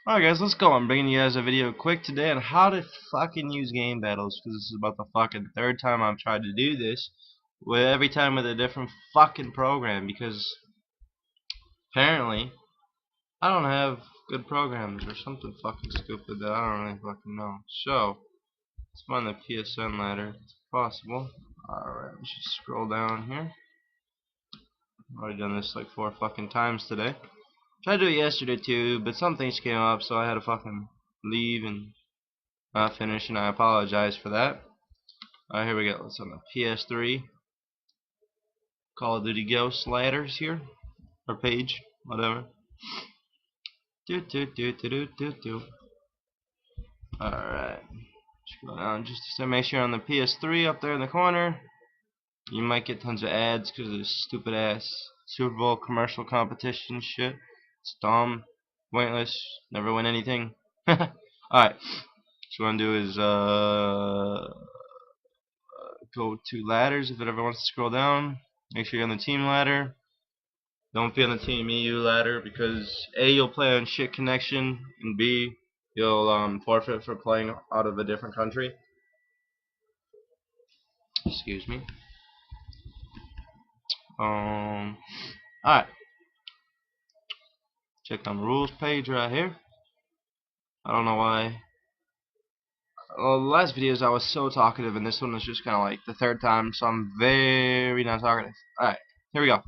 Alright guys, let's go. I'm bringing you guys a video quick today on how to fucking use game battles, because this is about the fucking third time I've tried to do this, with every time with a different fucking program, because apparently I don't have good programs or something fucking stupid that I don't really fucking know. So let's find the PSN ladder. It's possible. Alright, let's just scroll down here. I've already done this like 4 fucking times today. Tried to do it yesterday too, but some things came up, so I had to fucking leave and not finish, and I apologize for that. Alright, here we go. It's on the PS3. Call of Duty Ghost ladders here, or page, whatever. Do do do do do do do. Alright, scroll down just to make sure on the PS3 up there in the corner. You might get tons of ads because of this stupid ass Super Bowl commercial competition shit. It's dumb, pointless, never win anything. Alright, so what I'm gonna do is go to ladders if it ever wants to scroll down. Make sure you're on the team ladder. Don't be on the team EU ladder because A, you'll play on shit connection, and B, you'll forfeit for playing out of a different country. Excuse me. Alright. Check on the rules page right here. I don't know why. Well, the last videos I was so talkative, and this one was just kind of like the third time, so I'm very not talkative. Alright, here we go.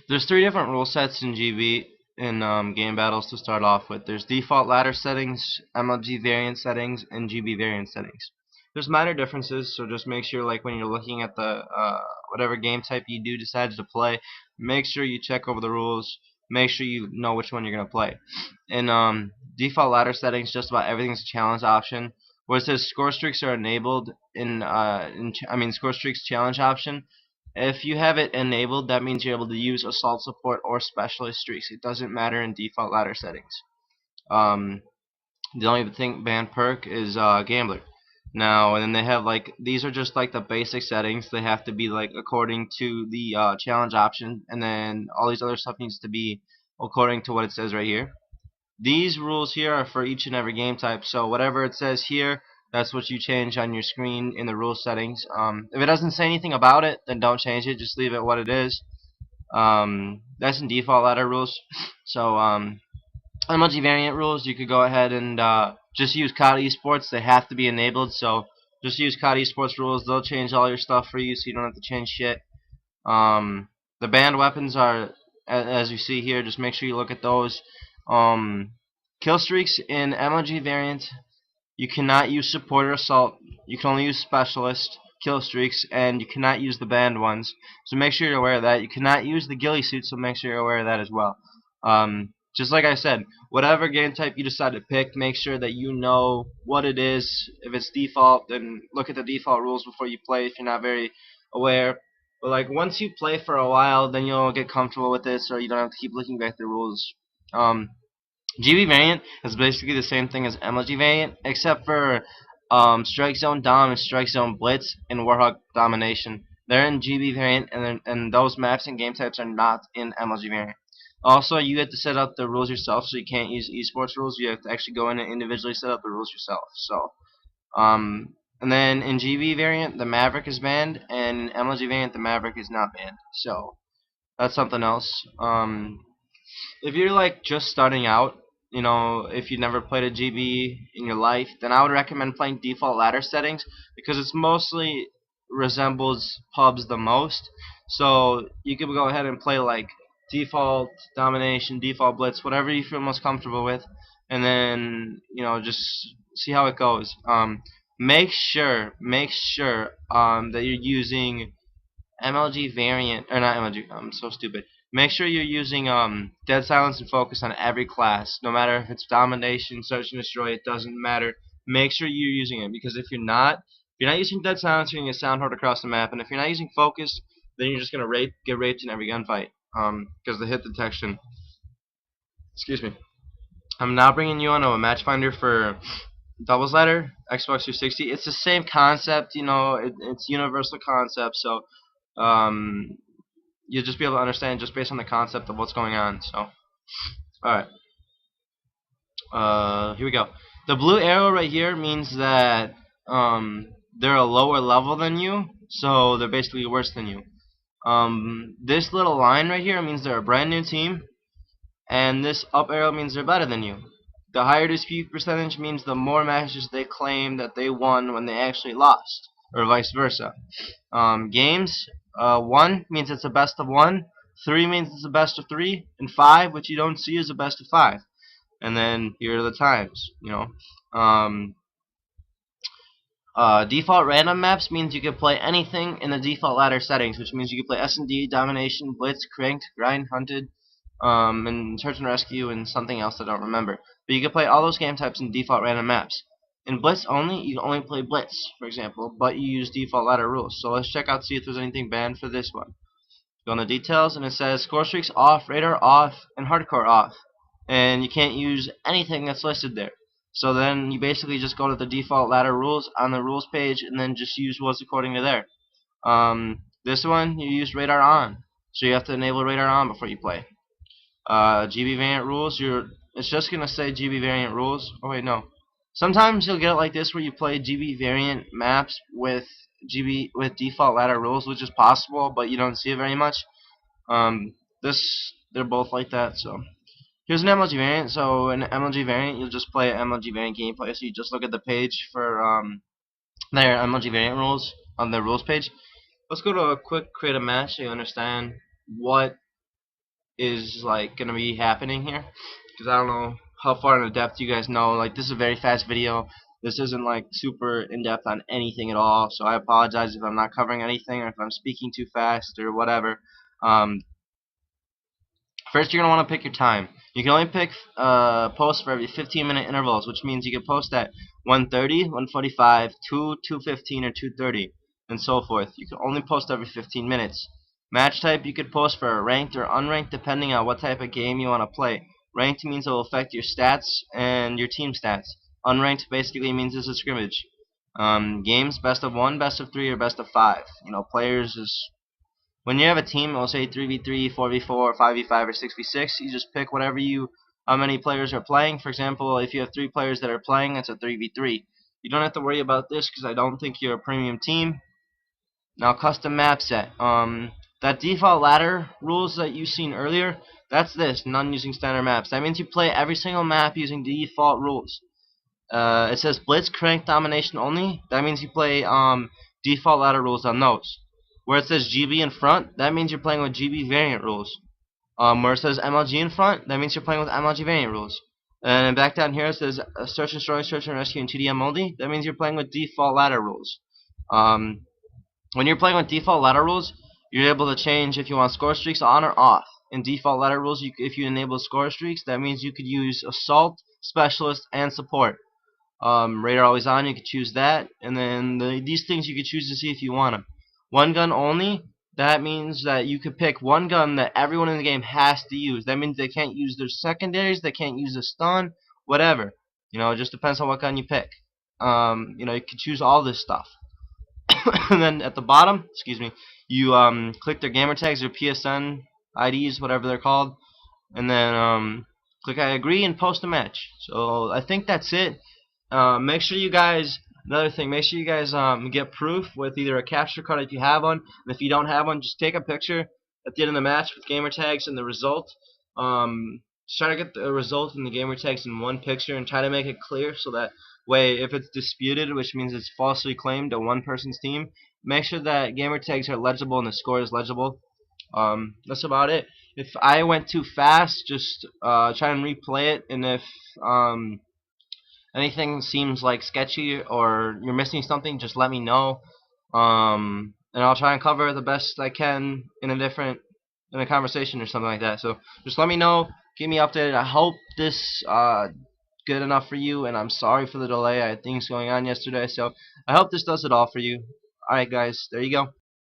There's 3 different rule sets in GB in game battles to start off with. There's default ladder settings, MLG variant settings, and GB variant settings. There's minor differences, so just make sure, like when you're looking at the whatever game type you do decide to play, make sure you check over the rules. Make sure you know which one you're gonna play. In default ladder settings, just about everything's a challenge option. Where it says score streaks are enabled score streaks challenge option. If you have it enabled, that means you're able to use assault support or specialist streaks. It doesn't matter in default ladder settings. The only thing banned perk is gambler. Now, and then they have like these are just like the basic settings. They have to be like according to the challenge option, and then all these other stuff needs to be according to what it says right here. These rules here are for each and every game type, so whatever it says here, that's what you change on your screen in the rule settings. If it doesn't say anything about it, then don't change it, just leave it what it is. That's in default ladder rules. So MLG variant rules, you could go ahead and just use COD Esports. They have to be enabled, so just use COD Esports rules. They'll change all your stuff for you, so you don't have to change shit. The banned weapons are, as you see here, just make sure you look at those. Kill streaks in MLG variant, you cannot use support or assault. You can only use specialist kill streaks, and you cannot use the banned ones. So make sure you're aware of that. You cannot use the ghillie suit, so make sure you're aware of that as well. Just like I said, whatever game type you decide to pick, make sure that you know what it is. If it's default, then look at the default rules before you play if you're not very aware. But like once you play for a while, then you'll get comfortable with this, or you don't have to keep looking back at the rules. GB variant is basically the same thing as MLG variant, except for Strike Zone Dom and Strike Zone Blitz and Warhawk Domination. They're in GB variant, and those maps and game types are not in MLG variant. Also, you have to set up the rules yourself, so you can't use esports rules. You have to actually go in and individually set up the rules yourself. So, and then in GB variant, the Maverick is banned, and in MLG variant, the Maverick is not banned. So, that's something else. If you're like just starting out, you know, if you've never played a GB in your life, then I would recommend playing default ladder settings because it's mostly resembles pubs the most. So you could go ahead and play like default domination, default blitz, whatever you feel most comfortable with, and then just see how it goes. Make sure that you're using MLG variant, or not MLG, I'm so stupid. Make sure you're using dead silence and focus on every class, no matter if it's domination, search and destroy, it doesn't matter. Make sure you're using it, because if you're not using dead silence, you're gonna get sound hard across the map, and if you're not using focus, then you're just gonna get raped in every gunfight, because the hit detection. Excuse me. I'm now bringing you on a match finder for doubles ladder, Xbox 360. It's the same concept, it's universal concept, so um, you'll just be able to understand just based on the concept of what's going on. So, alright. Here we go. The blue arrow right here means that they're a lower level than you, so they're basically worse than you. This little line right here means they're a brand new team, and this up arrow means they're better than you. The higher dispute percentage means the more matches they claim that they won when they actually lost, or vice versa. Games, 1 means it's a best of 1, 3 means it's a best of 3, and 5, which you don't see, is a best of 5. And then here are the times, Um, default random maps means you can play anything in the default ladder settings, which means you can play S&D, Domination, Blitz, Cranked, Grind, Hunted, and Search and Rescue, and something else I don't remember. But you can play all those game types in default random maps. In Blitz only, you can only play Blitz, for example, but you use default ladder rules. So let's check out, see if there's anything banned for this one. Go on the details, and it says score streaks off, radar off, and hardcore off. And you can't use anything that's listed there. So then you basically just go to the default ladder rules on the rules page, and then just use what's according to there. This one, you use radar on. So you have to enable radar on before you play. GB variant rules, it's just going to say GB variant rules. Oh wait, no. Sometimes you'll get it like this where you play GB variant maps with default ladder rules, which is possible, but you don't see it very much. They're both like that. So here's an MLG variant. So in MLG variant, you'll just play MLG variant gameplay. So you just look at the page for their MLG variant rules on the rules page. Let's go to a quick create a match so you understand what is like gonna be happening here, because I don't know how far in depth you guys know. Like, this is a very fast video. This isn't like super in depth on anything at all, so I apologize if I'm not covering anything or if I'm speaking too fast or whatever. First, you're going to want to pick your time. You can only pick posts for every 15-minute intervals, which means you can post at 1:30, 1:45, 2, 2:15, or 2:30, and so forth. You can only post every 15 minutes. Match type, you could post for ranked or unranked depending on what type of game you want to play. Ranked means it will affect your stats and your team stats. Unranked basically means it's a scrimmage. Games, best of 1, best of 3, or best of 5. Players is when you have a team, it'll say 3v3, 4v4, 5v5, or 6v6. You just pick how many players are playing. For example, if you have 3 players that are playing, it's a 3v3. You don't have to worry about this because I don't think you're a premium team. Now, custom map set. That default ladder rules that you've seen earlier, that's this, none using standard maps. That means you play every single map using default rules. It says Blitz, Crank, Domination only. That means you play default ladder rules on those. Where it says GB in front, that means you're playing with GB variant rules. Where it says MLG in front, that means you're playing with MLG variant rules. And back down here it says Search and Destroy, Search and Rescue, and 2DM only. That means you're playing with default ladder rules. When you're playing with default ladder rules, you're able to change if you want score streaks on or off. In default ladder rules, if you enable score streaks, that means you could use Assault, Specialist, and Support. Radar always on, you could choose that, and then these things you could choose to see if you want them. One gun only, that means that you could pick one gun that everyone in the game has to use. That means they can't use their secondaries, they can't use a stun, whatever. It just depends on what gun you pick. You could choose all this stuff. And then at the bottom, you click their gamer tags, their PSN IDs, whatever they're called, and then click I agree and post a match. So I think that's it. Make sure you guys, another thing, make sure you guys get proof with either a capture card if you have one, and if you don't have one, just take a picture at the end of the match with gamer tags and the result. Just try to get the result and the gamer tags in one picture and try to make it clear so that way if it's disputed, which means it's falsely claimed to one person's team, make sure that gamer tags are legible and the score is legible. That's about it. If I went too fast, just try and replay it, and if anything seems like sketchy or you're missing something, just let me know. And I'll try and cover the best I can in a conversation or something like that. So just let me know, keep me updated. I hope this good enough for you, and I'm sorry for the delay. I had things going on yesterday, so I hope this does it all for you. Alright guys, there you go.